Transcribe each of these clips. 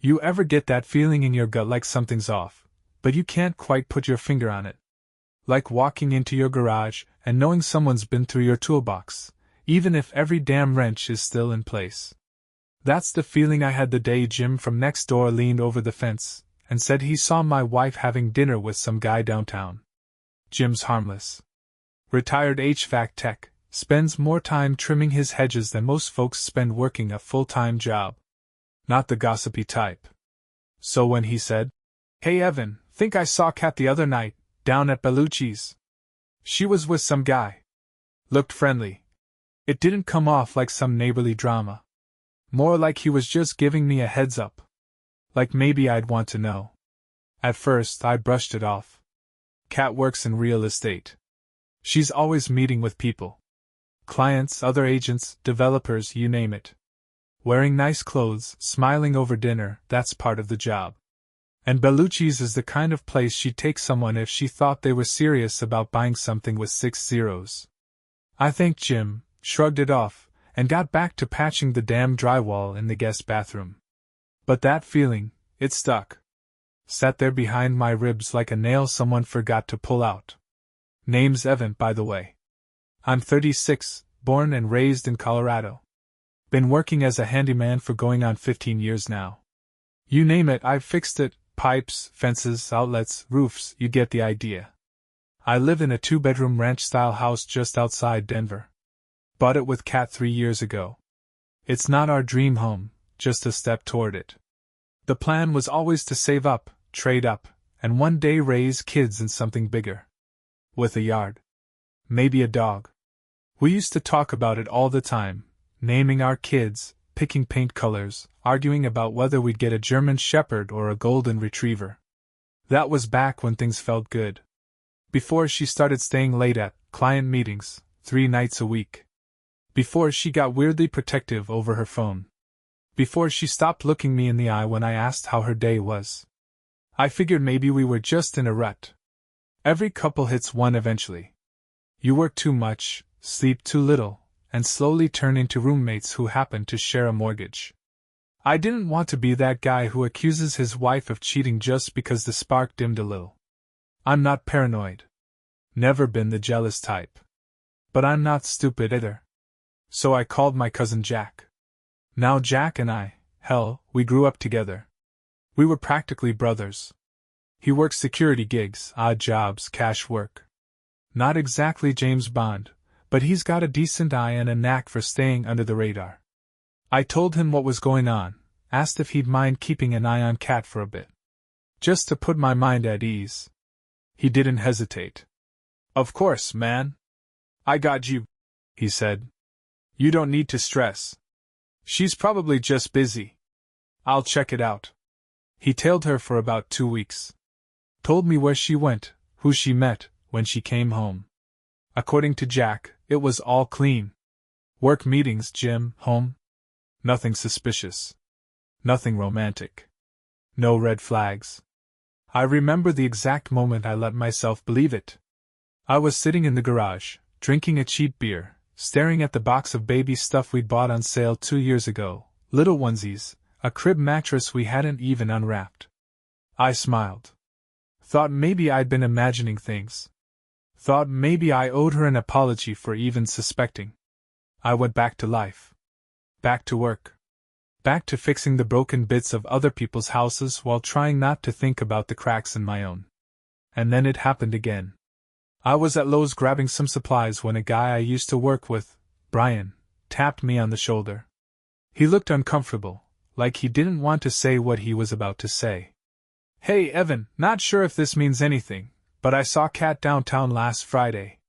You ever get that feeling in your gut like something's off, but you can't quite put your finger on it? Like walking into your garage and knowing someone's been through your toolbox, even if every damn wrench is still in place. That's the feeling I had the day Jim from next door leaned over the fence and said he saw my wife having dinner with some guy downtown. Jim's harmless. Retired HVAC tech, spends more time trimming his hedges than most folks spend working a full-time job. Not the gossipy type. So when he said, "Hey Evan, think I saw Kat the other night, down at Bellucci's. She was with some guy. Looked friendly." It didn't come off like some neighborly drama. More like he was just giving me a heads up. Like maybe I'd want to know. At first, I brushed it off. Kat works in real estate. She's always meeting with people. Clients, other agents, developers, you name it. Wearing nice clothes, smiling over dinner, that's part of the job. And Bellucci's is the kind of place she'd take someone if she thought they were serious about buying something with 6 zeros. I thanked Jim, shrugged it off, and got back to patching the damn drywall in the guest bathroom. But that feeling, it stuck. Sat there behind my ribs like a nail someone forgot to pull out. Name's Evan, by the way. I'm 36, born and raised in Colorado. Been working as a handyman for going on 15 years now. You name it, I've fixed it. Pipes, fences, outlets, roofs, you get the idea. I live in a 2-bedroom ranch-style house just outside Denver. Bought it with Kat 3 years ago. It's not our dream home, just a step toward it. The plan was always to save up, trade up, and one day raise kids in something bigger. With a yard. Maybe a dog. We used to talk about it all the time, naming our kids, picking paint colors, arguing about whether we'd get a German Shepherd or a Golden Retriever. That was back when things felt good. Before she started staying late at client meetings, 3 nights a week. Before she got weirdly protective over her phone. Before she stopped looking me in the eye when I asked how her day was. I figured maybe we were just in a rut. Every couple hits one eventually. You work too much, sleep too little, and slowly turn into roommates who happen to share a mortgage. I didn't want to be that guy who accuses his wife of cheating just because the spark dimmed a little. I'm not paranoid. Never been the jealous type. But I'm not stupid either. So I called my cousin Jack. Now Jack and I, hell, we grew up together. We were practically brothers. He works security gigs, odd jobs, cash work. Not exactly James Bond, but he's got a decent eye and a knack for staying under the radar. I told him what was going on, asked if he'd mind keeping an eye on Kat for a bit. Just to put my mind at ease. He didn't hesitate. "Of course, man. I got you," he said. "You don't need to stress. She's probably just busy. I'll check it out." He tailed her for about 2 weeks. Told me where she went, who she met, when she came home. According to Jack, it was all clean. Work meetings, gym, home. Nothing suspicious. Nothing romantic. No red flags. I remember the exact moment I let myself believe it. I was sitting in the garage, drinking a cheap beer, staring at the box of baby stuff we'd bought on sale 2 years ago, little onesies, a crib mattress we hadn't even unwrapped. I smiled. Thought maybe I'd been imagining things. Thought maybe I owed her an apology for even suspecting. I went back to life. Back to work. Back to fixing the broken bits of other people's houses while trying not to think about the cracks in my own. And then it happened again. I was at Lowe's grabbing some supplies when a guy I used to work with, Brian, tapped me on the shoulder. He looked uncomfortable, like he didn't want to say what he was about to say. "Hey Evan, not sure if this means anything, but I saw Kat downtown last Friday.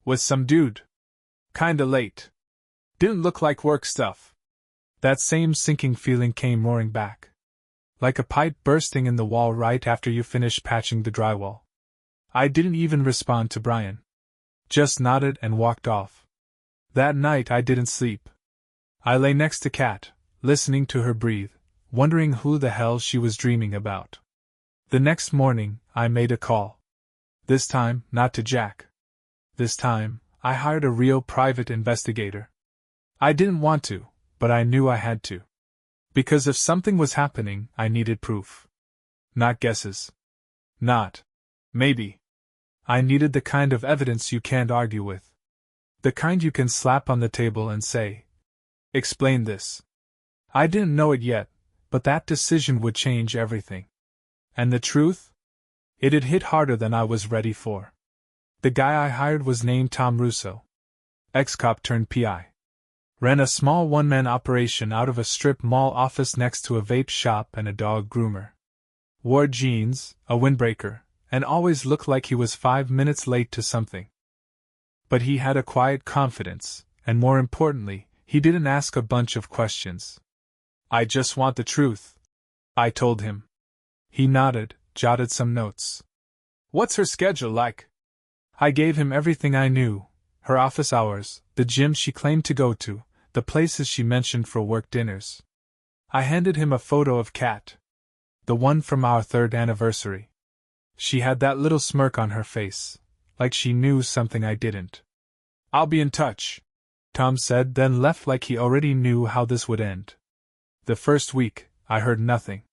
With some dude. Kinda late. Didn't look like work stuff." That same sinking feeling came roaring back. Like a pipe bursting in the wall right after you finish patching the drywall. I didn't even respond to Brian. Just nodded and walked off. That night I didn't sleep. I lay next to Kat, listening to her breathe, wondering who the hell she was dreaming about. The next morning, I made a call. This time, not to Jack. This time, I hired a real private investigator. I didn't want to, but I knew I had to. Because if something was happening, I needed proof. Not guesses. Not maybe. I needed the kind of evidence you can't argue with. The kind you can slap on the table and say, "Explain this." I didn't know it yet, but that decision would change everything. And the truth? It had hit harder than I was ready for. The guy I hired was named Tom Russo. Ex-cop turned PI. Ran a small one-man operation out of a strip mall office next to a vape shop and a dog groomer. Wore jeans, a windbreaker, and always looked like he was 5 minutes late to something. But he had a quiet confidence, and more importantly, he didn't ask a bunch of questions. "I just want the truth," I told him. He nodded, jotted some notes. "What's her schedule like?" I gave him everything I knew: her office hours, the gym she claimed to go to, the places she mentioned for work dinners. I handed him a photo of Kat. The one from our 3rd anniversary. She had that little smirk on her face, like she knew something I didn't. "I'll be in touch," Tom said, then left like he already knew how this would end. The first week, I heard nothing.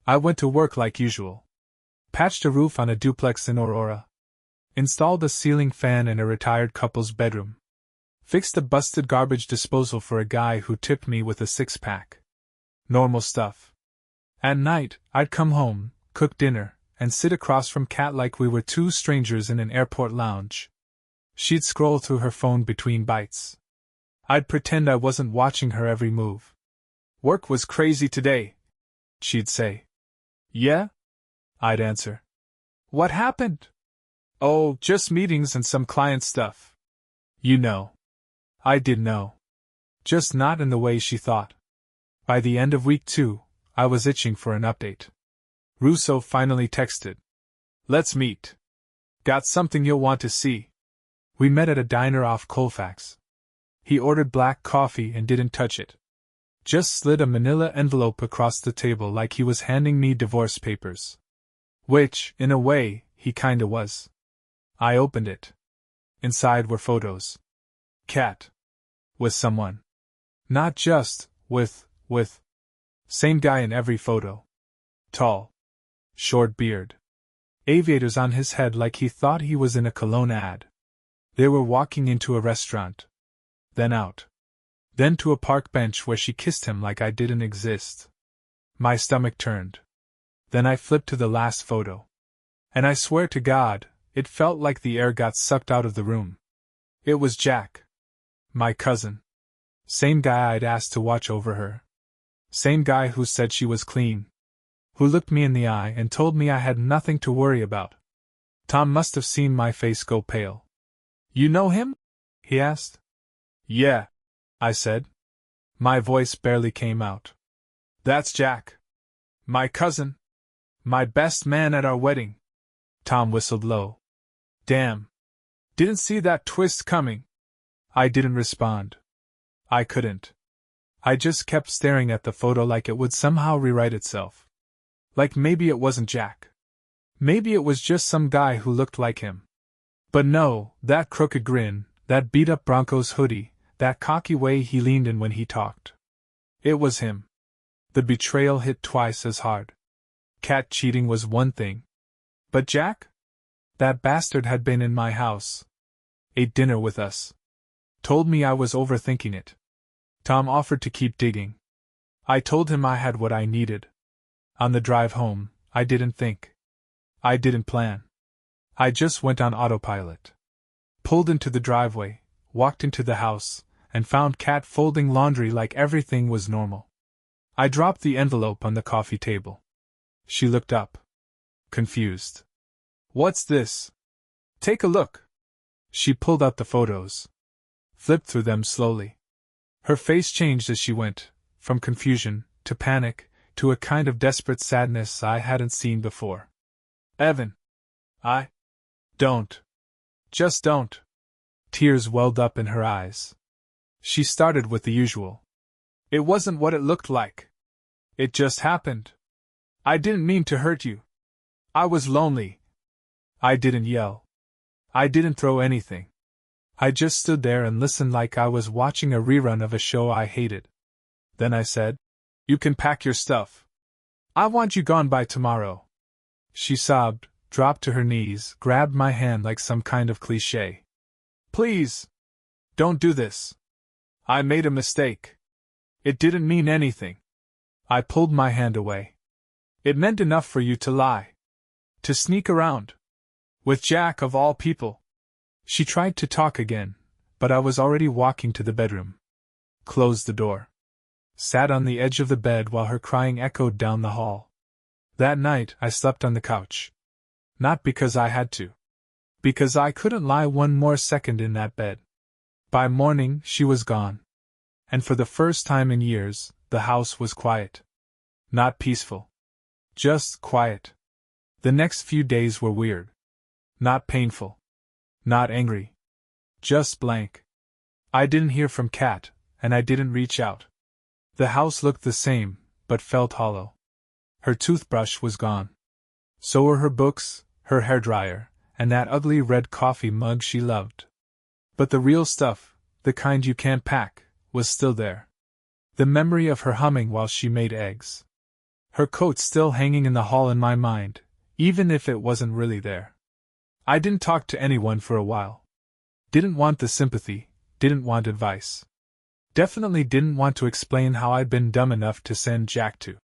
I went to work like usual. Patched a roof on a duplex in Aurora. Installed a ceiling fan in a retired couple's bedroom. Fixed a busted garbage disposal for a guy who tipped me with a 6-pack. Normal stuff. At night, I'd come home, cook dinner, and sit across from Kat like we were two strangers in an airport lounge. She'd scroll through her phone between bites. I'd pretend I wasn't watching her every move. "Work was crazy today," she'd say. "Yeah?" I'd answer. "What happened?" "Oh, just meetings and some client stuff." You know. I did know. Just not in the way she thought. By the end of week 2, I was itching for an update. Russo finally texted. "Let's meet. Got something you'll want to see." We met at a diner off Colfax. He ordered black coffee and didn't touch it. Just slid a manila envelope across the table like he was handing me divorce papers. Which, in a way, he kinda was. I opened it. Inside were photos. Kat. With someone. Not just with. Same guy in every photo. Tall. Short beard. Aviators on his head like he thought he was in a cologne ad. They were walking into a restaurant. Then out. Then to a park bench where she kissed him like I didn't exist. My stomach turned. Then I flipped to the last photo. And I swear to God, it felt like the air got sucked out of the room. It was Jack. My cousin. Same guy I'd asked to watch over her. Same guy who said she was clean. Who looked me in the eye and told me I had nothing to worry about. Tom must have seen my face go pale. "You know him?" he asked. "Yeah," I said. My voice barely came out. "That's Jack. My cousin. My best man at our wedding." Tom whistled low. "Damn. Didn't see that twist coming." I didn't respond. I couldn't. I just kept staring at the photo like it would somehow rewrite itself. Like maybe it wasn't Jack. Maybe it was just some guy who looked like him. But no, that crooked grin, that beat-up Broncos hoodie, that cocky way he leaned in when he talked. It was him. The betrayal hit twice as hard. Kat cheating was one thing. But Jack? That bastard had been in my house. Ate dinner with us. Told me I was overthinking it. Tom offered to keep digging. I told him I had what I needed. On the drive home, I didn't think. I didn't plan. I just went on autopilot. Pulled into the driveway, walked into the house, and found Kat folding laundry like everything was normal. I dropped the envelope on the coffee table. She looked up. Confused. "What's this?" "Take a look." She pulled out the photos. Flipped through them slowly. Her face changed as she went, from confusion, to panic, to a kind of desperate sadness I hadn't seen before. "Evan. Don't. Just don't." Tears welled up in her eyes. She started with the usual. "It wasn't what it looked like. It just happened. I didn't mean to hurt you. I was lonely." I didn't yell. I didn't throw anything. I just stood there and listened like I was watching a rerun of a show I hated. Then I said, You can pack your stuff. I want you gone by tomorrow. She sobbed, dropped to her knees, grabbed my hand like some kind of cliché. Please! Don't do this. I made a mistake. It didn't mean anything. I pulled my hand away. It meant enough for you to lie. To sneak around. With Jack of all people. She tried to talk again, but I was already walking to the bedroom. Closed the door. Sat on the edge of the bed while her crying echoed down the hall. That night I slept on the couch. Not because I had to. Because I couldn't lie one more second in that bed. By morning she was gone. And for the first time in years, the house was quiet. Not peaceful. Just quiet. The next few days were weird. Not painful. Not angry. Just blank. I didn't hear from Kat, and I didn't reach out. The house looked the same, but felt hollow. Her toothbrush was gone. So were her books, her hairdryer, and that ugly red coffee mug she loved. But the real stuff, the kind you can't pack, was still there. The memory of her humming while she made eggs. Her coat still hanging in the hall in my mind, even if it wasn't really there. I didn't talk to anyone for a while. Didn't want the sympathy, didn't want advice. Definitely didn't want to explain how I'd been dumb enough to send Jack to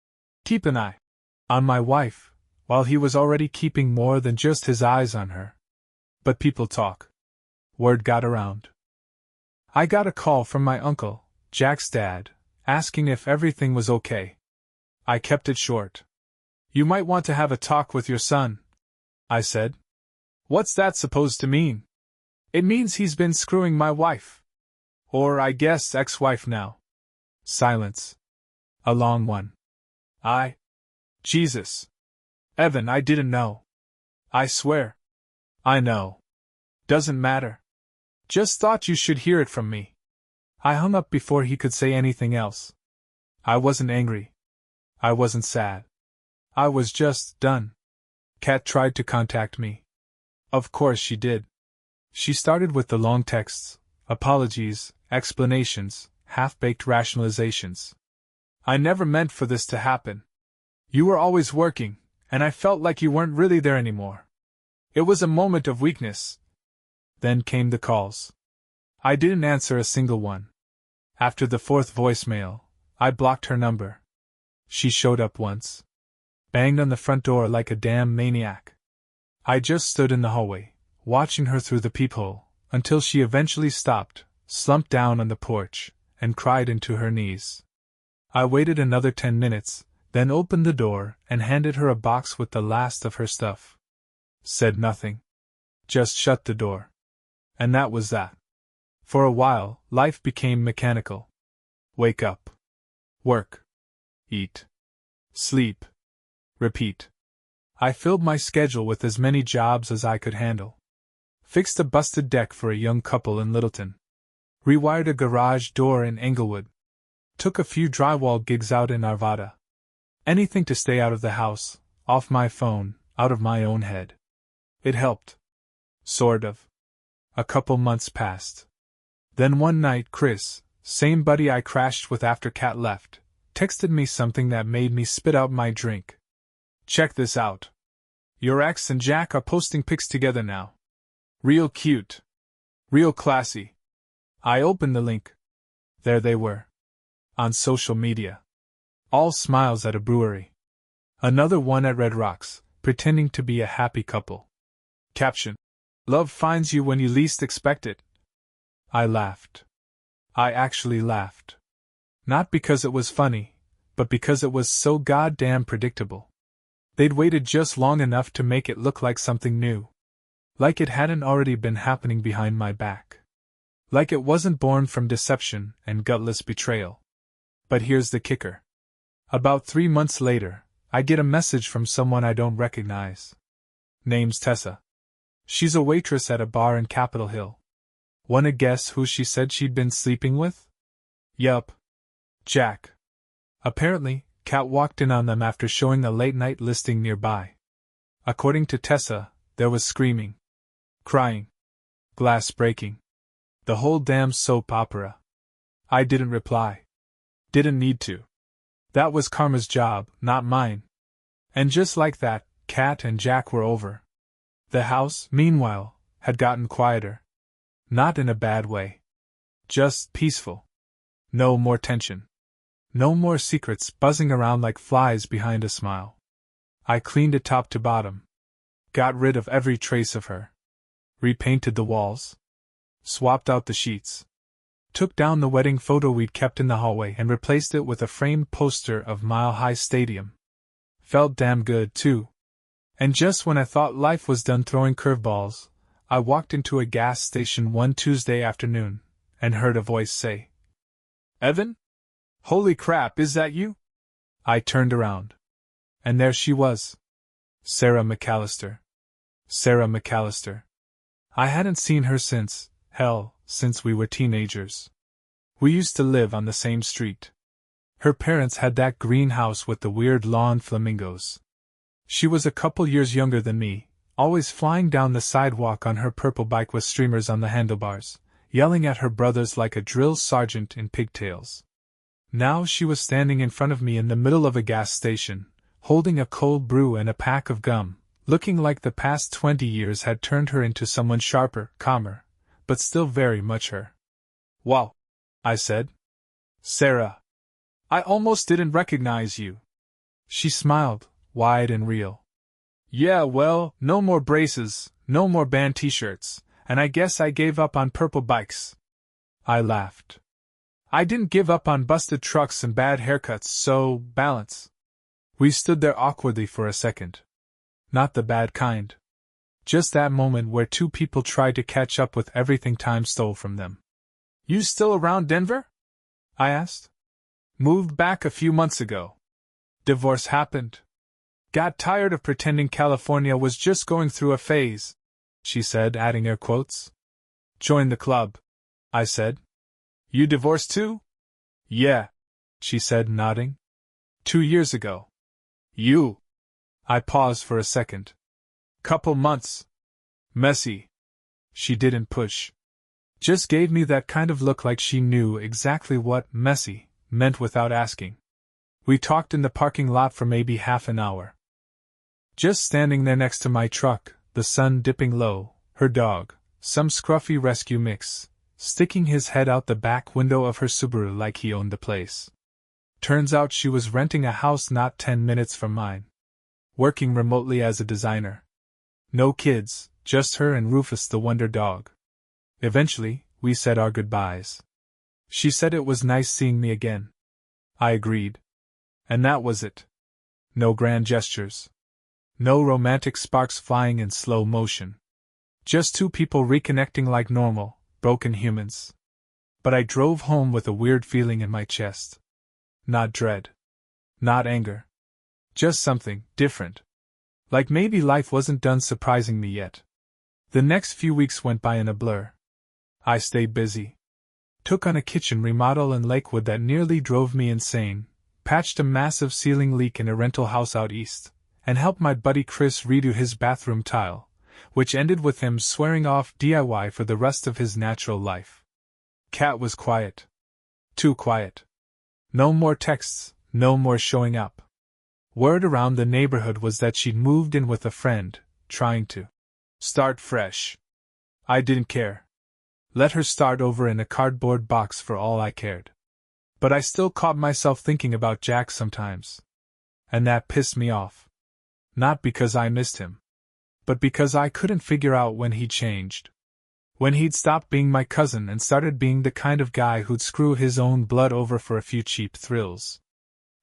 keep an eye on my wife, while he was already keeping more than just his eyes on her. But people talk. Word got around. I got a call from my uncle, Jack's dad, asking if everything was okay. I kept it short. You might want to have a talk with your son, I said. What's that supposed to mean? It means he's been screwing my wife. Or I guess ex-wife now. Silence. A long one. Jesus. Evan, I didn't know. I swear. I know. Doesn't matter. Just thought you should hear it from me. I hung up before he could say anything else. I wasn't angry. I wasn't sad. I was just done. Kat tried to contact me. Of course she did. She started with the long texts, apologies, explanations, half-baked rationalizations. I never meant for this to happen. You were always working, and I felt like you weren't really there anymore. It was a moment of weakness. Then came the calls. I didn't answer a single one. After the fourth voicemail, I blocked her number. She showed up once. Banged on the front door like a damn maniac. I just stood in the hallway, watching her through the peephole, until she eventually stopped, slumped down on the porch, and cried into her knees. I waited another 10 minutes, then opened the door and handed her a box with the last of her stuff. Said nothing. Just shut the door. And that was that. For a while, life became mechanical. Wake up. Work. Eat. Sleep. Repeat. I filled my schedule with as many jobs as I could handle. Fixed a busted deck for a young couple in Littleton. Rewired a garage door in Englewood. Took a few drywall gigs out in Arvada. Anything to stay out of the house, off my phone, out of my own head. It helped. Sort of. A couple months passed. Then one night Chris, same buddy I crashed with after Kat left, texted me something that made me spit out my drink. Check this out. Your ex and Jack are posting pics together now. Real cute. Real classy. I opened the link. There they were. On social media. All smiles at a brewery. Another one at Red Rocks, pretending to be a happy couple. Caption. Love finds you when you least expect it. I laughed. I actually laughed. Not because it was funny, but because it was so goddamn predictable. They'd waited just long enough to make it look like something new. Like it hadn't already been happening behind my back. Like it wasn't born from deception and gutless betrayal. But here's the kicker. About 3 months later, I get a message from someone I don't recognize. Name's Tessa. She's a waitress at a bar in Capitol Hill. Wanna guess who she said she'd been sleeping with? Yup. Jack. Apparently, Kat walked in on them after showing a late-night listing nearby. According to Tessa, there was screaming. Crying. Glass breaking. The whole damn soap opera. I didn't reply. Didn't need to. That was Karma's job, not mine. And just like that, Kat and Jack were over. The house, meanwhile, had gotten quieter. Not in a bad way. Just peaceful. No more tension. No more secrets buzzing around like flies behind a smile. I cleaned it top to bottom. Got rid of every trace of her. Repainted the walls. Swapped out the sheets. Took down the wedding photo we'd kept in the hallway and replaced it with a framed poster of Mile High Stadium. Felt damn good, too. And just when I thought life was done throwing curveballs, I walked into a gas station one Tuesday afternoon and heard a voice say, "Evan? Holy crap, is that you?" I turned around. And there she was. Sarah McAllister. Sarah McAllister. I hadn't seen her since we were teenagers. We used to live on the same street. Her parents had that greenhouse with the weird lawn flamingos. She was a couple years younger than me, always flying down the sidewalk on her purple bike with streamers on the handlebars, yelling at her brothers like a drill sergeant in pigtails. Now she was standing in front of me in the middle of a gas station, holding a cold brew and a pack of gum, looking like the past 20 years had turned her into someone sharper, calmer, but still very much her. "Wow," I said. "Sarah. I almost didn't recognize you." She smiled, wide and real. "Yeah, well, no more braces, no more band t-shirts, and I guess I gave up on purple bikes." I laughed. "I didn't give up on busted trucks and bad haircuts, so, balance." We stood there awkwardly for a second. Not the bad kind. Just that moment where two people tried to catch up with everything time stole from them. "You still around Denver?" I asked. "Moved back a few months ago. Divorce happened. Got tired of pretending California was just going through a phase," she said, adding air quotes. "Join the club," I said. "You divorced too?" "Yeah," she said, nodding. 2 years ago." "You?" I paused for a second. "Couple months. Messy." She didn't push. Just gave me that kind of look like she knew exactly what messy meant without asking. We talked in the parking lot for maybe half an hour. Just standing there next to my truck, the sun dipping low, her dog, some scruffy rescue mix, sticking his head out the back window of her Subaru like he owned the place. Turns out she was renting a house not 10 minutes from mine. Working remotely as a designer. No kids, just her and Rufus the wonder dog. Eventually, we said our goodbyes. She said it was nice seeing me again. I agreed. And that was it. No grand gestures. No romantic sparks flying in slow motion. Just two people reconnecting like normal, broken humans. But I drove home with a weird feeling in my chest. Not dread. Not anger. Just something different. Like maybe life wasn't done surprising me yet. The next few weeks went by in a blur. I stayed busy. Took on a kitchen remodel in Lakewood that nearly drove me insane, patched a massive ceiling leak in a rental house out east, and helped my buddy Chris redo his bathroom tile, which ended with him swearing off DIY for the rest of his natural life. Kat was quiet. Too quiet. No more texts, no more showing up. Word around the neighborhood was that she'd moved in with a friend, trying to start fresh. I didn't care. Let her start over in a cardboard box for all I cared. But I still caught myself thinking about Jack sometimes. And that pissed me off. Not because I missed him. But because I couldn't figure out when he'd changed. When he'd stopped being my cousin and started being the kind of guy who'd screw his own blood over for a few cheap thrills.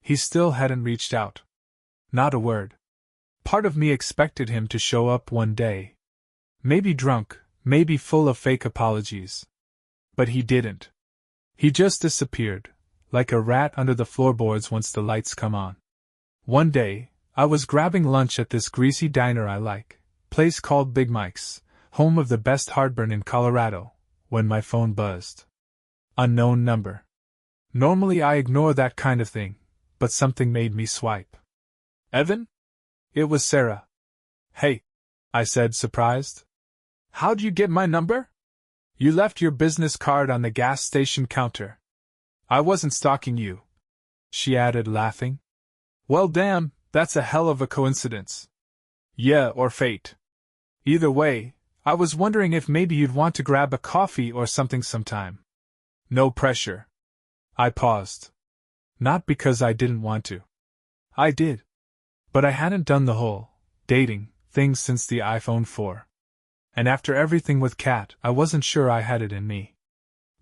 He still hadn't reached out. Not a word. Part of me expected him to show up one day. Maybe drunk, maybe full of fake apologies. But he didn't. He just disappeared, like a rat under the floorboards once the lights come on. One day, I was grabbing lunch at this greasy diner I like, place called Big Mike's, home of the best heartburn in Colorado, when my phone buzzed. Unknown number. Normally I ignore that kind of thing, but something made me swipe. "Evan?" It was Sarah. "Hey," I said, surprised. "How'd you get my number?" "You left your business card on the gas station counter. I wasn't stalking you," she added, laughing. Well, damn, that's a hell of a coincidence. Yeah, or fate. Either way, I was wondering if maybe you'd want to grab a coffee or something sometime. No pressure. I paused. Not because I didn't want to. I did. But I hadn't done the whole dating thing since the iPhone 4. And after everything with Kat, I wasn't sure I had it in me.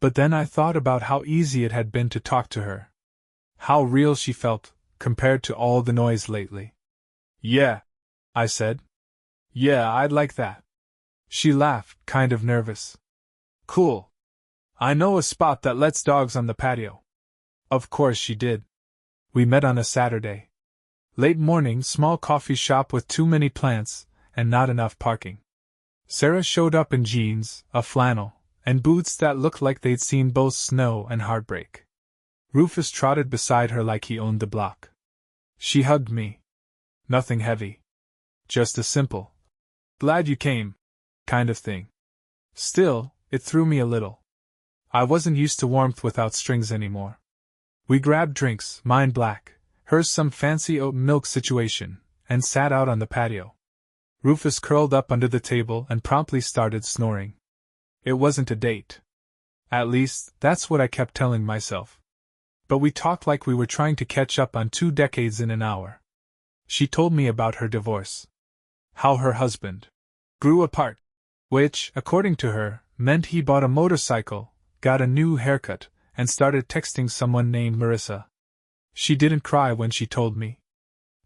But then I thought about how easy it had been to talk to her. How real she felt, compared to all the noise lately. Yeah, I said. Yeah, I'd like that. She laughed, kind of nervous. Cool. I know a spot that lets dogs on the patio. Of course she did. We met on a Saturday. Late morning, small coffee shop with too many plants, and not enough parking. Sarah showed up in jeans, a flannel, and boots that looked like they'd seen both snow and heartbreak. Rufus trotted beside her like he owned the block. She hugged me. Nothing heavy. Just a simple, glad you came, kind of thing. Still, it threw me a little. I wasn't used to warmth without strings anymore. We grabbed drinks, mine black, hers some fancy oat milk situation, and sat out on the patio. Rufus curled up under the table and promptly started snoring. It wasn't a date. At least, that's what I kept telling myself. But we talked like we were trying to catch up on 2 decades in an hour. She told me about her divorce. How her husband grew apart, which, according to her, meant he bought a motorcycle, got a new haircut, and started texting someone named Marissa. She didn't cry when she told me.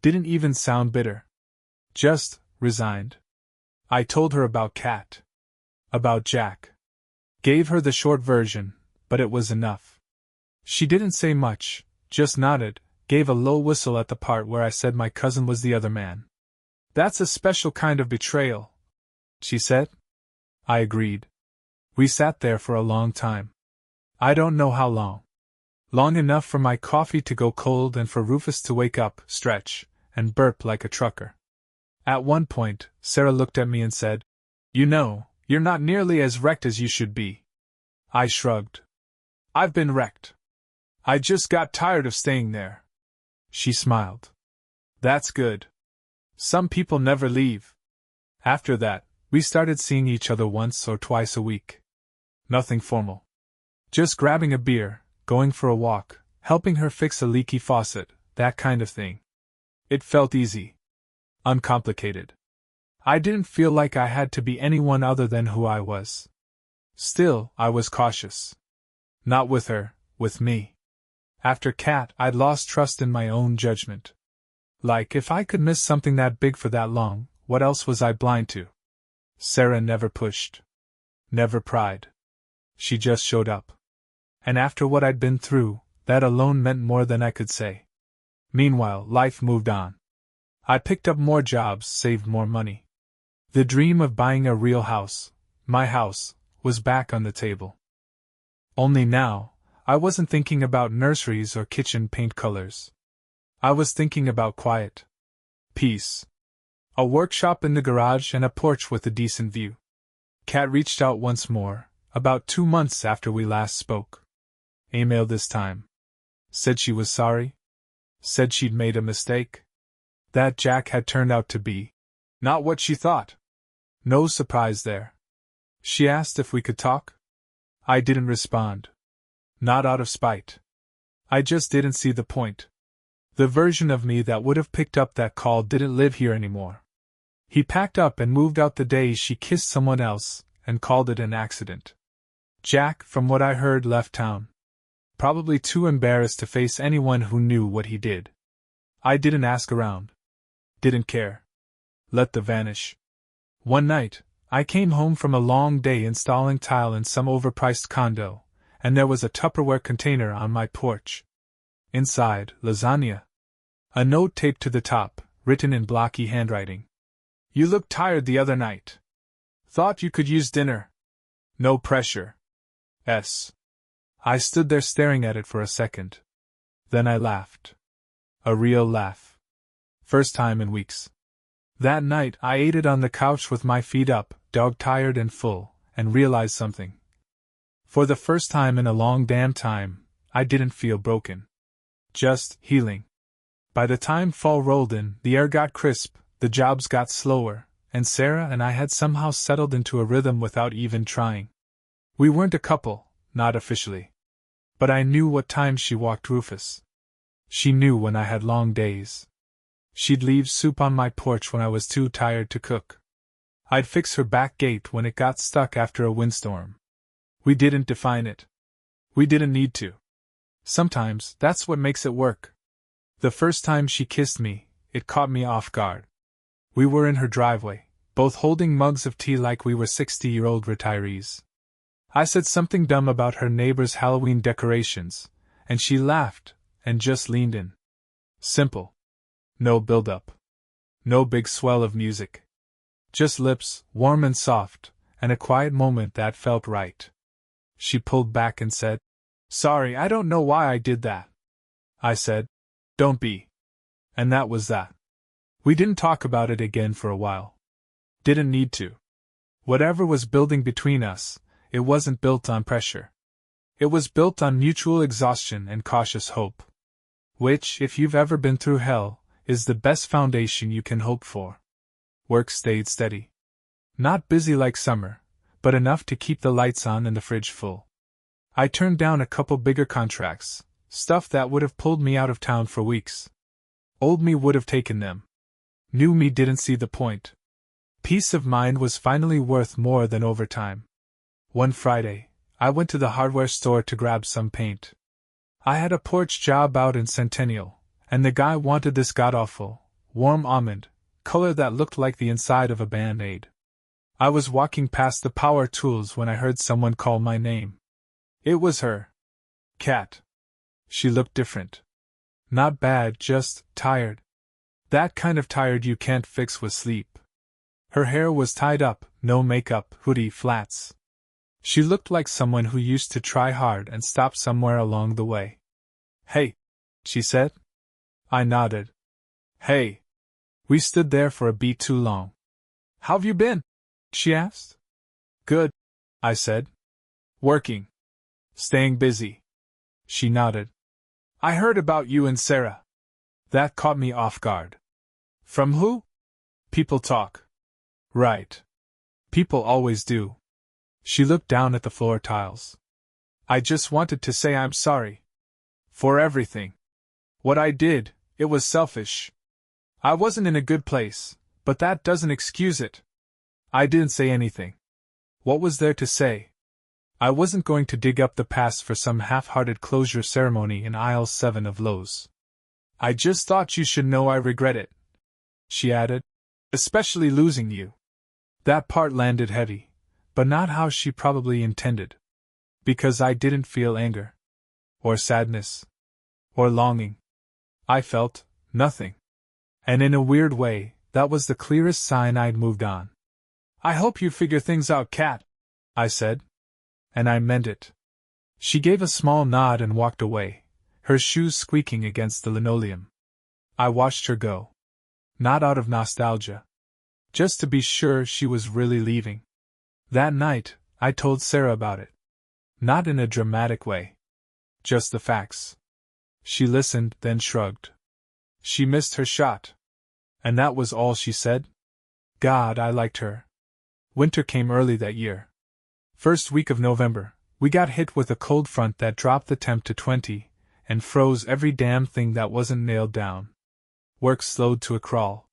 Didn't even sound bitter. Just resigned. I told her about Kat. About Jack. Gave her the short version, but it was enough. She didn't say much, just nodded, gave a low whistle at the part where I said my cousin was the other man. That's a special kind of betrayal, she said. I agreed. We sat there for a long time. I don't know how long. Long enough for my coffee to go cold and for Rufus to wake up, stretch, and burp like a trucker. At one point, Sarah looked at me and said, "You know, you're not nearly as wrecked as you should be." I shrugged. I've been wrecked. I just got tired of staying there. She smiled. That's good. Some people never leave. After that, we started seeing each other once or twice a week. Nothing formal. Just grabbing a beer, going for a walk, helping her fix a leaky faucet, that kind of thing. It felt easy. Uncomplicated. I didn't feel like I had to be anyone other than who I was. Still, I was cautious. Not with her, with me. After Kat, I'd lost trust in my own judgment. Like, if I could miss something that big for that long, what else was I blind to? Sarah never pushed. Never pried. She just showed up. And after what I'd been through, that alone meant more than I could say. Meanwhile, life moved on. I picked up more jobs, saved more money. The dream of buying a real house, my house, was back on the table. Only now, I wasn't thinking about nurseries or kitchen paint colors. I was thinking about quiet. Peace. A workshop in the garage and a porch with a decent view. Kat reached out once more, about 2 months after we last spoke. Email this time. Said she was sorry. Said she'd made a mistake. That Jack had turned out to be not what she thought. No surprise there. She asked if we could talk. I didn't respond. Not out of spite. I just didn't see the point. The version of me that would have picked up that call didn't live here anymore. He packed up and moved out the day she kissed someone else, and called it an accident. Jack, from what I heard, left town. Probably too embarrassed to face anyone who knew what he did. I didn't ask around. Didn't care. Let the vanish. One night, I came home from a long day installing tile in some overpriced condo, and there was a Tupperware container on my porch. Inside, lasagna. A note taped to the top, written in blocky handwriting. You looked tired the other night. Thought you could use dinner. No pressure. S. I stood there staring at it for a second. Then I laughed. A real laugh. First time in weeks. That night I ate it on the couch with my feet up, dog-tired and full, and realized something. For the first time in a long damn time, I didn't feel broken. just healing. By the time fall rolled in, the air got crisp, the jobs got slower, and Sarah and I had somehow settled into a rhythm without even trying. We weren't a couple, not officially. But I knew what time she walked Rufus. She knew when I had long days. She'd leave soup on my porch when I was too tired to cook. I'd fix her back gate when it got stuck after a windstorm. We didn't define it. We didn't need to. Sometimes, that's what makes it work. The first time she kissed me, it caught me off guard. We were in her driveway, both holding mugs of tea like we were 60-year-old retirees. I said something dumb about her neighbor's Halloween decorations, and she laughed, and just leaned in. Simple. No build-up. No big swell of music. Just lips, warm and soft, and a quiet moment that felt right. She pulled back and said, "Sorry, I don't know why I did that." I said, "Don't be." And that was that. We didn't talk about it again for a while. Didn't need to. Whatever was building between us, it wasn't built on pressure. It was built on mutual exhaustion and cautious hope. Which, if you've ever been through hell, is the best foundation you can hope for. Work stayed steady. Not busy like summer, but enough to keep the lights on and the fridge full. I turned down a couple bigger contracts, stuff that would have pulled me out of town for weeks. Old me would have taken them. New me didn't see the point. Peace of mind was finally worth more than overtime. One Friday, I went to the hardware store to grab some paint. I had a porch job out in Centennial, and the guy wanted this god-awful, warm almond color that looked like the inside of a Band-Aid. I was walking past the power tools when I heard someone call my name. It was her. Kat. She looked different. Not bad, just tired. That kind of tired you can't fix with sleep. Her hair was tied up, no makeup, hoodie, flats. She looked like someone who used to try hard and stop somewhere along the way. "Hey," she said. I nodded. "Hey." We stood there for a beat too long. "How've you been?" she asked. "Good," I said. "Working. Staying busy." She nodded. "I heard about you and Sarah." That caught me off guard. "From who?" "People talk." "Right. People always do." She looked down at the floor tiles. "I just wanted to say I'm sorry. For everything. What I did, it was selfish. I wasn't in a good place, but that doesn't excuse it." I didn't say anything. What was there to say? I wasn't going to dig up the past for some half-hearted closure ceremony in aisle 7 of Lowe's. "I just thought you should know I regret it," she added. "Especially losing you." That part landed heavy, but not how she probably intended. Because I didn't feel anger. Or sadness. Or longing. I felt nothing. And in a weird way, that was the clearest sign I'd moved on. "I hope you figure things out, Kat," I said. And I meant it. She gave a small nod and walked away, her shoes squeaking against the linoleum. I watched her go. Not out of nostalgia. Just to be sure she was really leaving. That night, I told Sarah about it. Not in a dramatic way. Just the facts. She listened, then shrugged. She missed her shot. And that was all she said? God, I liked her. Winter came early that year. First week of November, we got hit with a cold front that dropped the temp to 20, and froze every damn thing that wasn't nailed down. Work slowed to a crawl.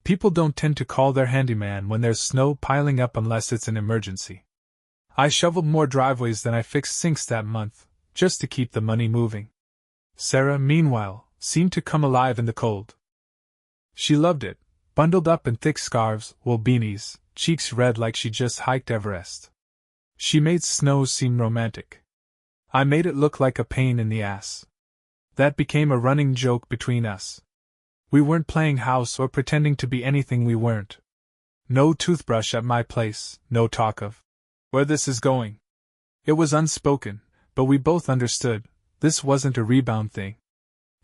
People don't tend to call their handyman when there's snow piling up unless it's an emergency. I shoveled more driveways than I fixed sinks that month, just to keep the money moving. Sarah, meanwhile, seemed to come alive in the cold. She loved it, bundled up in thick scarves, wool beanies, cheeks red like she just hiked Everest. She made snow seem romantic. I made it look like a pain in the ass. That became a running joke between us. We weren't playing house or pretending to be anything we weren't. No toothbrush at my place, no talk of where this is going. It was unspoken, but we both understood, this wasn't a rebound thing.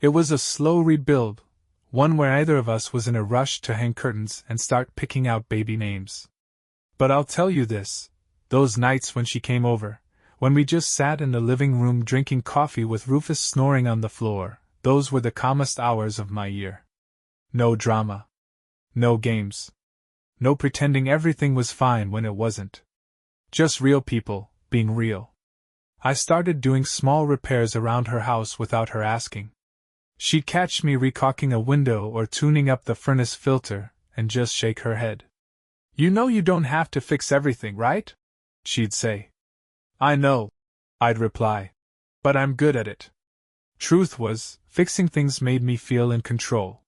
It was a slow rebuild, one where either of us was in a rush to hang curtains and start picking out baby names. But I'll tell you this, those nights when she came over, when we just sat in the living room drinking coffee with Rufus snoring on the floor, Those were the calmest hours of my year. No drama. No games. No pretending everything was fine when it wasn't. Just real people, being real. I started doing small repairs around her house without her asking. She'd catch me recaulking a window or tuning up the furnace filter, and just shake her head. "You know you don't have to fix everything, right?" she'd say. "I know," I'd reply. "But I'm good at it." Truth was, fixing things made me feel in control.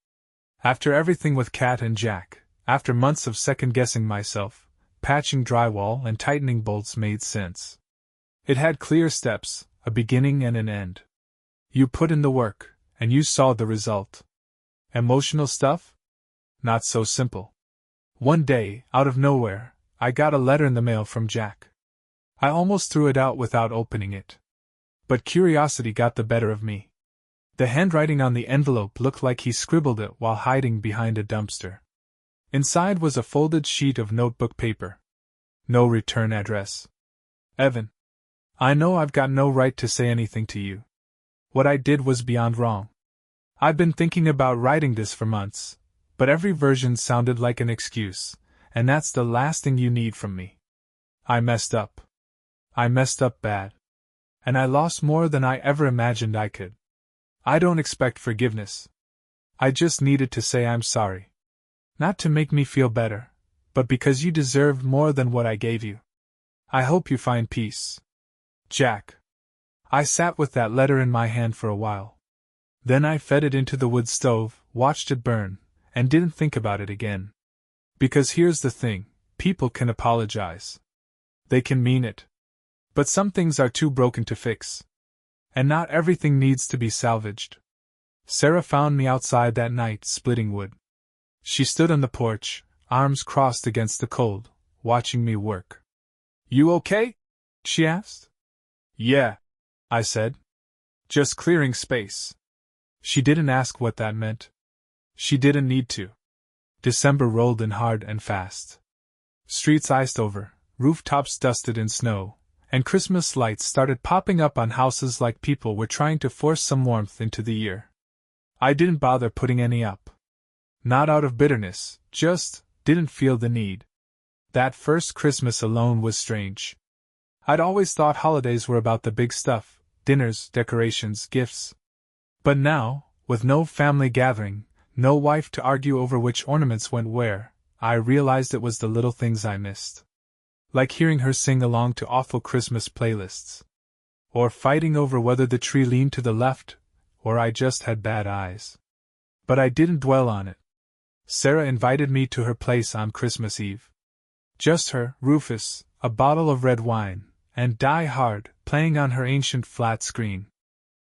After everything with Kat and Jack, after months of second-guessing myself, patching drywall and tightening bolts made sense. It had clear steps, a beginning and an end. You put in the work, and you saw the result. Emotional stuff? Not so simple. One day, out of nowhere, I got a letter in the mail from Jack. I almost threw it out without opening it. But curiosity got the better of me. The handwriting on the envelope looked like he scribbled it while hiding behind a dumpster. Inside was a folded sheet of notebook paper. No return address. "Evan, I know I've got no right to say anything to you. What I did was beyond wrong. I've been thinking about writing this for months, but every version sounded like an excuse, and that's the last thing you need from me. I messed up. I messed up bad. And I lost more than I ever imagined I could. I don't expect forgiveness. I just needed to say I'm sorry. Not to make me feel better, but because you deserved more than what I gave you. I hope you find peace. Jack." I sat with that letter in my hand for a while. Then I fed it into the wood stove, watched it burn, and didn't think about it again. Because here's the thing, people can apologize. They can mean it. But some things are too broken to fix. And not everything needs to be salvaged. Sarah found me outside that night, splitting wood. She stood on the porch, arms crossed against the cold, watching me work. "You okay?" she asked. "Yeah," I said. "Just clearing space." She didn't ask what that meant. She didn't need to. December rolled in hard and fast. Streets iced over, rooftops dusted in snow, and Christmas lights started popping up on houses like people were trying to force some warmth into the year. I didn't bother putting any up. Not out of bitterness, just didn't feel the need. That first Christmas alone was strange. I'd always thought holidays were about the big stuff, dinners, decorations, gifts. But now, with no family gathering, no wife to argue over which ornaments went where, I realized it was the little things I missed. Like hearing her sing along to awful Christmas playlists. Or fighting over whether the tree leaned to the left, or I just had bad eyes. But I didn't dwell on it. Sarah invited me to her place on Christmas Eve. Just her, Rufus, a bottle of red wine, and Die Hard playing on her ancient flat screen.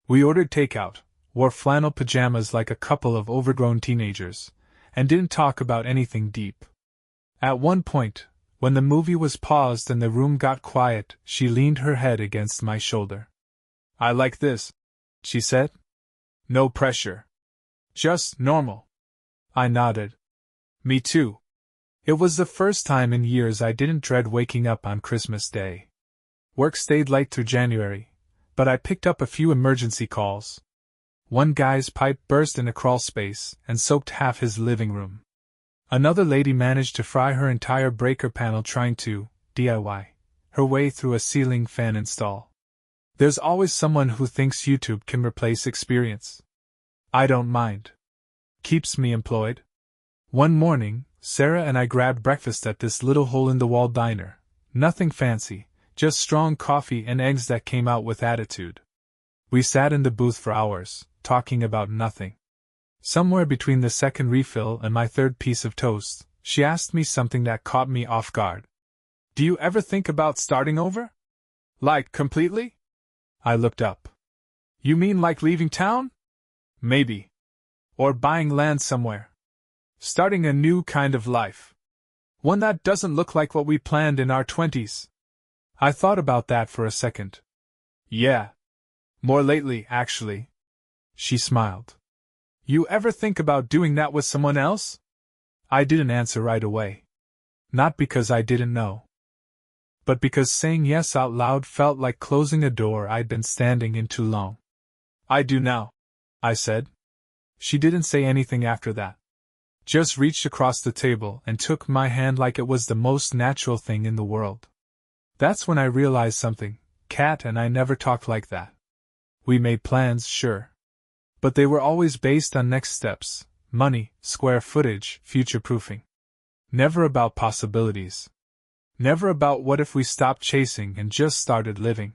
We ordered takeout, wore flannel pajamas like a couple of overgrown teenagers, and didn't talk about anything deep. At one point, when the movie was paused and the room got quiet, she leaned her head against my shoulder. "I like this," she said. "No pressure. Just normal." I nodded. Me too. It was the first time in years I didn't dread waking up on Christmas Day. Work stayed late through January, but I picked up a few emergency calls. One guy's pipe burst in a crawl space and soaked half his living room. Another lady managed to fry her entire breaker panel trying to DIY her way through a ceiling fan install. There's always someone who thinks YouTube can replace experience. I don't mind. Keeps me employed. One morning, Sarah and I grabbed breakfast at this little hole-in-the-wall diner. Nothing fancy, just strong coffee and eggs that came out with attitude. We sat in the booth for hours, talking about nothing. Somewhere between the second refill and my third piece of toast, she asked me something that caught me off guard. "Do you ever think about starting over? Like, completely?" I looked up. "You mean like leaving town?" "Maybe. Or buying land somewhere. Starting a new kind of life. One that doesn't look like what we planned in our 20s. I thought about that for a second. "Yeah. More lately, actually." She smiled. "You ever think about doing that with someone else?" I didn't answer right away. Not because I didn't know. But because saying yes out loud felt like closing a door I'd been standing in too long. "I do now," I said. She didn't say anything after that. Just reached across the table and took my hand like it was the most natural thing in the world. That's when I realized something. Kat and I never talked like that. We made plans, sure. But they were always based on next steps, money, square footage, future-proofing. Never about possibilities. Never about what if we stopped chasing and just started living.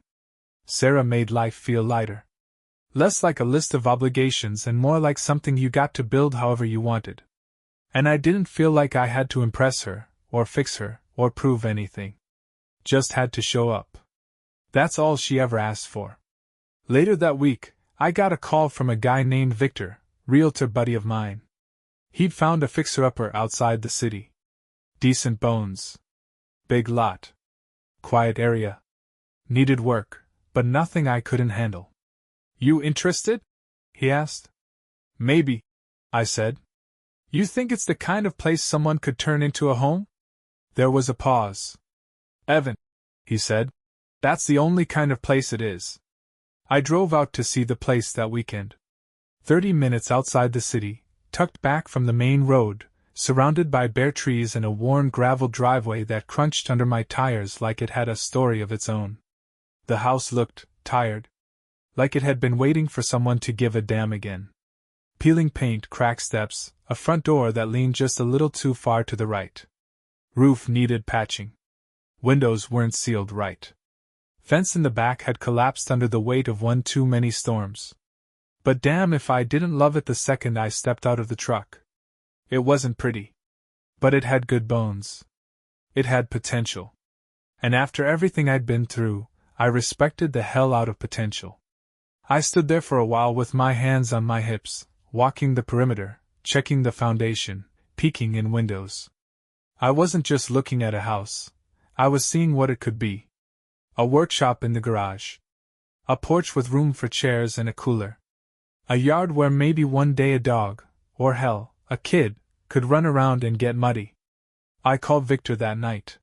Sarah made life feel lighter. Less like a list of obligations and more like something you got to build however you wanted. And I didn't feel like I had to impress her, or fix her, or prove anything. Just had to show up. That's all she ever asked for. Later that week, I got a call from a guy named Victor, realtor buddy of mine. He'd found a fixer-upper outside the city. Decent bones. Big lot. Quiet area. Needed work, but nothing I couldn't handle. You interested? He asked. Maybe, I said. You think it's the kind of place someone could turn into a home? There was a pause. Evan, he said. That's the only kind of place it is. I drove out to see the place that weekend. 30 minutes outside the city, tucked back from the main road, surrounded by bare trees and a worn gravel driveway that crunched under my tires like it had a story of its own. The house looked tired. Like it had been waiting for someone to give a damn again. Peeling paint, cracked steps, a front door that leaned just a little too far to the right. Roof needed patching. Windows weren't sealed right. Fence in the back had collapsed under the weight of one too many storms. But damn if I didn't love it the second I stepped out of the truck. It wasn't pretty. But it had good bones. It had potential. And after everything I'd been through, I respected the hell out of potential. I stood there for a while with my hands on my hips, walking the perimeter, checking the foundation, peeking in windows. I wasn't just looking at a house. I was seeing what it could be. A workshop in the garage. A porch with room for chairs and a cooler. A yard where maybe one day a dog, or hell, a kid, could run around and get muddy. I called Victor that night.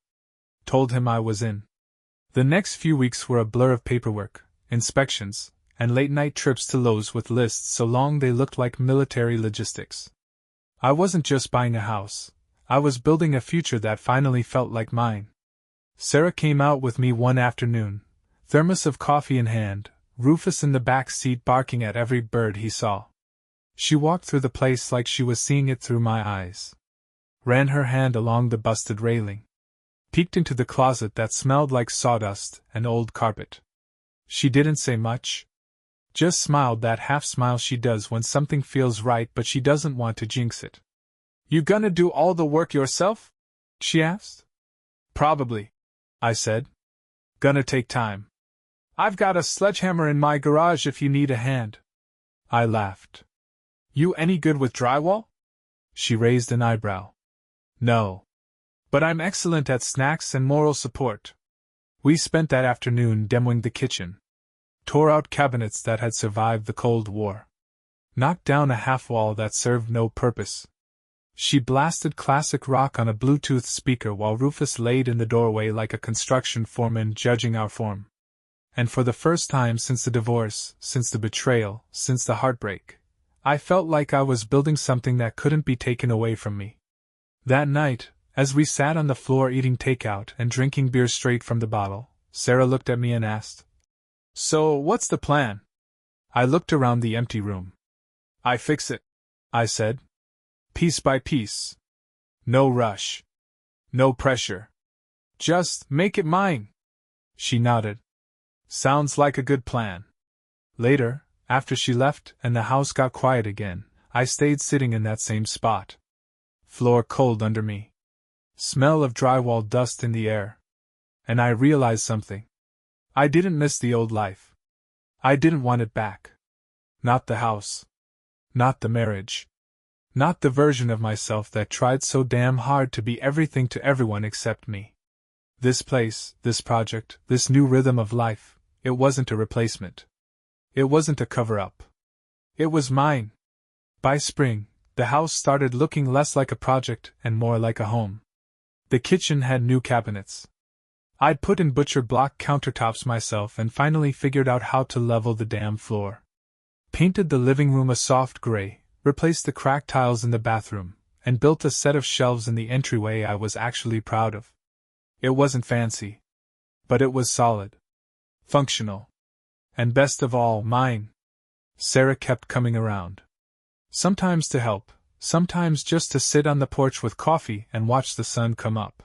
Told him I was in. The next few weeks were a blur of paperwork, inspections, and late-night trips to Lowe's with lists so long they looked like military logistics. I wasn't just buying a house. I was building a future that finally felt like mine. Sarah came out with me one afternoon, thermos of coffee in hand, Rufus in the back seat barking at every bird he saw. She walked through the place like she was seeing it through my eyes. Ran her hand along the busted railing. Peeked into the closet that smelled like sawdust and old carpet. She didn't say much. Just smiled that half smile she does when something feels right but she doesn't want to jinx it. You gonna do all the work yourself? She asked. Probably, I said. Gonna take time. I've got a sledgehammer in my garage if you need a hand. I laughed. You any good with drywall? She raised an eyebrow. No. But I'm excellent at snacks and moral support. We spent that afternoon demoing the kitchen. Tore out cabinets that had survived the Cold War. Knocked down a half-wall that served no purpose. She blasted classic rock on a Bluetooth speaker while Rufus laid in the doorway like a construction foreman judging our form. And for the first time since the divorce, since the betrayal, since the heartbreak, I felt like I was building something that couldn't be taken away from me. That night, as we sat on the floor eating takeout and drinking beer straight from the bottle, Sarah looked at me and asked, So, what's the plan? I looked around the empty room. I fix it, I said. Piece by piece. No rush. No pressure. Just make it mine. She nodded. Sounds like a good plan. Later, after she left and the house got quiet again, I stayed sitting in that same spot. Floor cold under me. Smell of drywall dust in the air. And I realized something. I didn't miss the old life. I didn't want it back. Not the house. Not the marriage. Not the version of myself that tried so damn hard to be everything to everyone except me. This place, this project, this new rhythm of life, it wasn't a replacement. It wasn't a cover-up. It was mine. By spring, the house started looking less like a project and more like a home. The kitchen had new cabinets. I'd put in butcher block countertops myself and finally figured out how to level the damn floor. painted the living room a soft gray, replaced the cracked tiles in the bathroom, and built a set of shelves in the entryway I was actually proud of. It wasn't fancy, but it was solid. Functional. And best of all, mine. Sarah kept coming around. Sometimes to help, sometimes just to sit on the porch with coffee and watch the sun come up.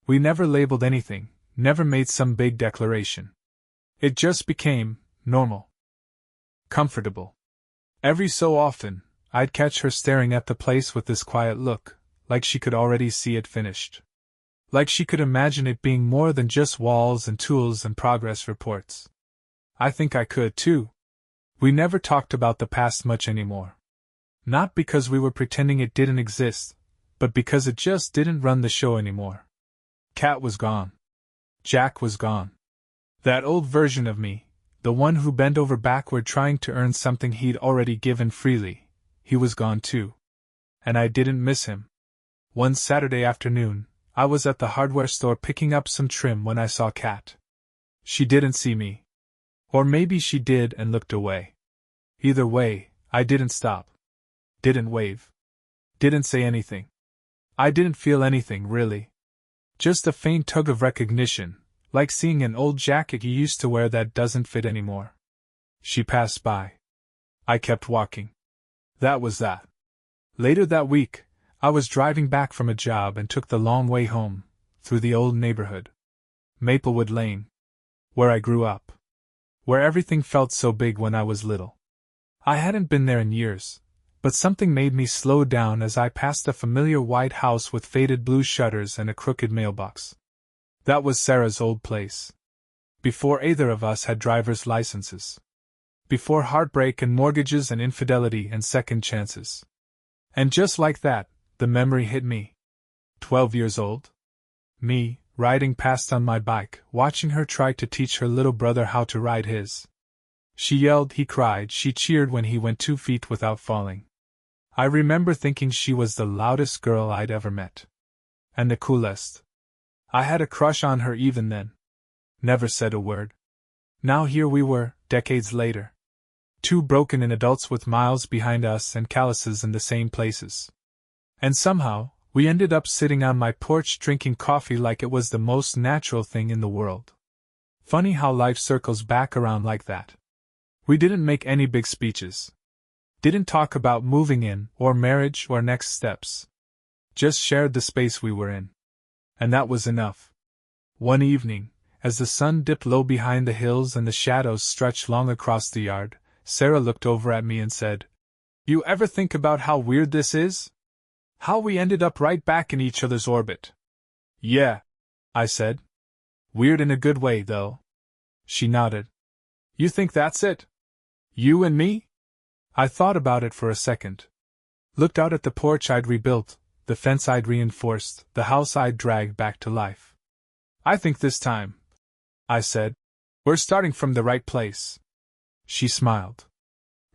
We never labeled anything, never made some big declaration. It just became normal. Comfortable. Every so often, I'd catch her staring at the place with this quiet look, like she could already see it finished. Like she could imagine it being more than just walls and tools and progress reports. I think I could, too. We never talked about the past much anymore. Not because we were pretending it didn't exist, but because it just didn't run the show anymore. Kat was gone. Jack was gone. That old version of me, the one who bent over backward trying to earn something he'd already given freely, he was gone too. And I didn't miss him. One Saturday afternoon, I was at the hardware store picking up some trim when I saw Kat. She didn't see me. Or maybe she did and looked away. Either way, I didn't stop. Didn't wave. Didn't say anything. I didn't feel anything, really. Just a faint tug of recognition, like seeing an old jacket you used to wear that doesn't fit anymore. She passed by. I kept walking. That was that. Later that week, I was driving back from a job and took the long way home, through the old neighborhood. Maplewood Lane. Where I grew up. Where everything felt so big when I was little. I hadn't been there in years, but something made me slow down as I passed a familiar white house with faded blue shutters and a crooked mailbox. That was Sarah's old place. Before either of us had driver's licenses. Before heartbreak and mortgages and infidelity and second chances. And just like that, the memory hit me. 12 years old? Me, riding past on my bike, watching her try to teach her little brother how to ride his. She yelled, he cried, she cheered when he went 2 feet without falling. I remember thinking she was the loudest girl I'd ever met. And the coolest. I had a crush on her even then. Never said a word. Now here we were, decades later. 2 broken-in adults with miles behind us and calluses in the same places. And somehow, we ended up sitting on my porch drinking coffee like it was the most natural thing in the world. Funny how life circles back around like that. We didn't make any big speeches. Didn't talk about moving in, or marriage, or next steps. Just shared the space we were in. And that was enough. One evening, as the sun dipped low behind the hills and the shadows stretched long across the yard, Sarah looked over at me and said, "You ever think about how weird this is? How we ended up right back in each other's orbit?" "Yeah," I said. "Weird in a good way, though." She nodded. "You think that's it? You and me?" I thought about it for a second. Looked out at the porch I'd rebuilt, the fence I'd reinforced, the house I'd dragged back to life. "I think this time," I said, "we're starting from the right place." She smiled.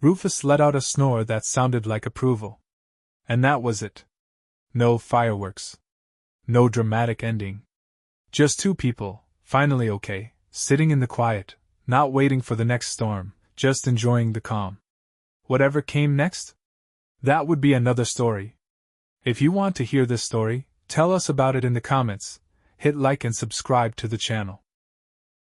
Rufus let out a snore that sounded like approval. And that was it. No fireworks. No dramatic ending. Just 2 people, finally okay, sitting in the quiet, not waiting for the next storm, just enjoying the calm. Whatever came next? That would be another story. If you want to hear this story, tell us about it in the comments, hit like and subscribe to the channel.